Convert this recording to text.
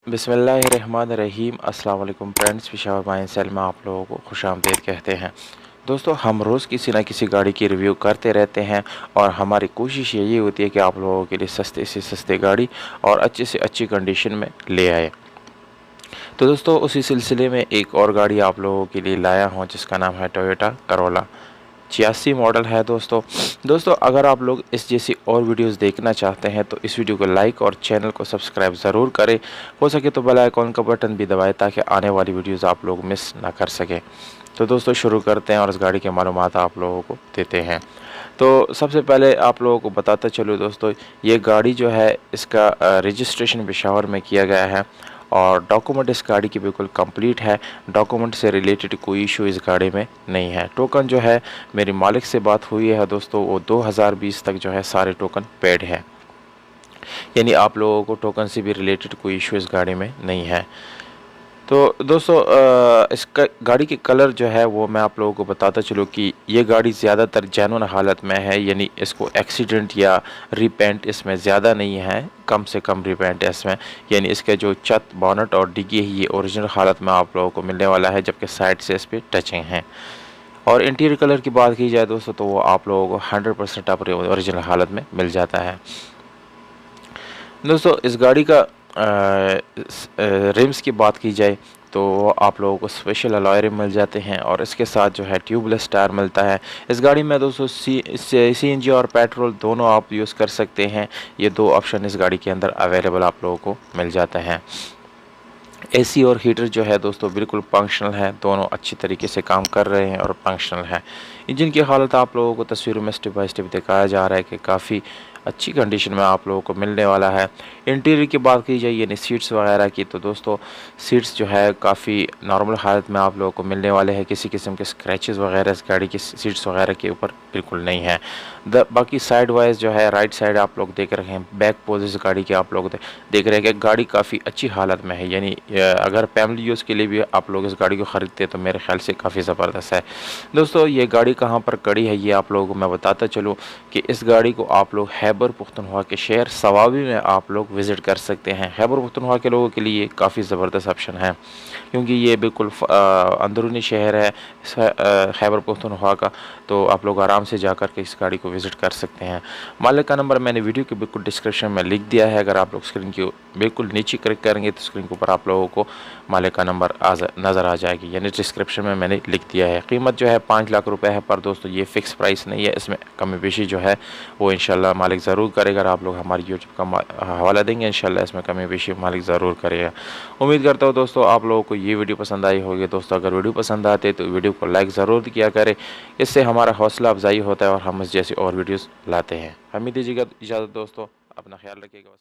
बिस्मिल्लाहिर्रहमानिर्रहीम। अस्सलाम वालेकुम फ्रेंड्स, पेशावर माइन सेल में आप लोगों को खुशामदीद कहते हैं। दोस्तों, हम रोज़ किसी ना किसी गाड़ी की रिव्यू करते रहते हैं और हमारी कोशिश यही होती है कि आप लोगों के लिए सस्ते से सस्ते गाड़ी और अच्छी से अच्छी कंडीशन में ले आए। तो दोस्तों, उसी सिलसिले में एक और गाड़ी आप लोगों के लिए लाया हूँ जिसका नाम है टोयोटा करोला। 86 मॉडल है दोस्तों अगर आप लोग इस जैसी और वीडियोस देखना चाहते हैं तो इस वीडियो को लाइक और चैनल को सब्सक्राइब ज़रूर करें। हो सके तो बेल आइकॉन का बटन भी दबाएं ताकि आने वाली वीडियोस आप लोग मिस ना कर सकें। तो दोस्तों शुरू करते हैं और इस गाड़ी के मालूमात आप लोगों को देते हैं। तो सबसे पहले आप लोगों को बताता चलूँ दोस्तों, ये गाड़ी जो है इसका रजिस्ट्रेशन पेशावर में किया गया है और डॉक्यूमेंट इस गाड़ी की बिल्कुल कंप्लीट है। डॉक्यूमेंट से रिलेटेड कोई इशू इस गाड़ी में नहीं है। टोकन जो है, मेरी मालिक से बात हुई है दोस्तों, वो 2020 तक जो है सारे टोकन पेड है, यानी आप लोगों को टोकन से भी रिलेटेड कोई इशू इस गाड़ी में नहीं है। तो दोस्तों इसका गाड़ी की कलर जो है वो मैं आप लोगों को बताता चलूँ कि ये गाड़ी ज़्यादातर जेन्युइन हालत में है, यानी इसको एक्सीडेंट या रिपेंट इसमें ज़्यादा नहीं है, कम से कम रिपेंट है इसमें। यानी इसके जो छत, बोनट और डिग्गी है ये ओरिजिनल हालत में आप लोगों को मिलने वाला है, जबकि साइड से इस पर टचिंग है। और इंटीरियर कलर की बात की जाए दोस्तों तो वो आप लोगों को 100% अपने ओरिजिनल हालत में मिल जाता है। दोस्तों इस गाड़ी का रिम्स की बात की जाए तो आप लोगों को स्पेशल अलॉय रिम मिल जाते हैं और इसके साथ जो है ट्यूबलेस टायर मिलता है। इस गाड़ी में दोस्तों CNG और पेट्रोल दोनों आप यूज़ कर सकते हैं। ये दो ऑप्शन इस गाड़ी के अंदर अवेलेबल आप लोगों को मिल जाते हैं। AC और हीटर जो है दोस्तों बिल्कुल फंक्शनल है, दोनों अच्छी तरीके से काम कर रहे हैं और फंक्शनल है। इंजन की हालत आप लोगों को तस्वीरों में स्टेप बाय स्टेप दिखाया जा रहा है कि काफ़ी अच्छी कंडीशन में आप लोगों को मिलने वाला है। इंटीरियर की बात की जाए यानी सीट्स वगैरह की, तो दोस्तों सीट्स जो है काफ़ी नॉर्मल हालत में आप लोगों को मिलने वाले हैं। किसी किस्म के स्क्रैचेस वगैरह इस गाड़ी की सीट्स वगैरह के ऊपर बिल्कुल नहीं है। बाकी साइड वाइज जो है राइट साइड आप लोग देख रहे हैं, बैक पोज इस गाड़ी के आप लोग देख रहे हैं कि गाड़ी काफ़ी अच्छी हालत में है। यानी अगर फैमिली यूज़ के लिए भी आप लोग इस गाड़ी को ख़रीदते हैं तो मेरे ख्याल से काफ़ी ज़बरदस्त है। दोस्तों ये गाड़ी कहाँ पर खड़ी है ये आप लोगों को मैं बताता चलूँ कि इस गाड़ी को आप लोग खैबर पख्तूनख्वा के शहर सवाबी में आप लोग विज़िट कर सकते हैं। खैबर पख्तूनख्वा के लोगों के लिए काफ़ी ज़बरदस्त ऑप्शन है, क्योंकि ये बिल्कुल अंदरूनी शहर है खैबर पख्तूनख्वा का, तो आप लोग आराम से जाकर के इस गाड़ी को विज़िट कर सकते हैं। मालिक का नंबर मैंने वीडियो के बिल्कुल डिस्क्रिप्शन में लिख दिया है। अगर आप लोग स्क्रीन की बिल्कुल नीचे क्लिक करेंगे तो स्क्रीन के ऊपर आप लोगों को मालिक का नंबर नज़र आ जाएगी, यानी डिस्क्रिप्शन में मैंने लिख दिया है। कीमत जो है 5 लाख रुपए है, पर दोस्तों ये फ़िक्स प्राइस नहीं है, इसमें कमी बेशी जो है वो इंशाल्लाह मालिक ज़रूर करेगा। अगर आप लोग हमारी यूट्यूब का हवाला देंगे इंशाल्लाह इसमें कमी बेशी मालिक ज़रूर करेगा। उम्मीद करता हूँ दोस्तों आप लोगों को ये वीडियो पसंद आई होगी। दोस्तों अगर वीडियो पसंद आते तो वीडियो को लाइक ज़रूर किया करें, इससे हमारा हौसला अफजाई होता है और हम इस जैसी और वीडियोज़ लाते हैं। हमें दीजिएगा इजाज़त दोस्तों, अपना ख्याल रखिएगा।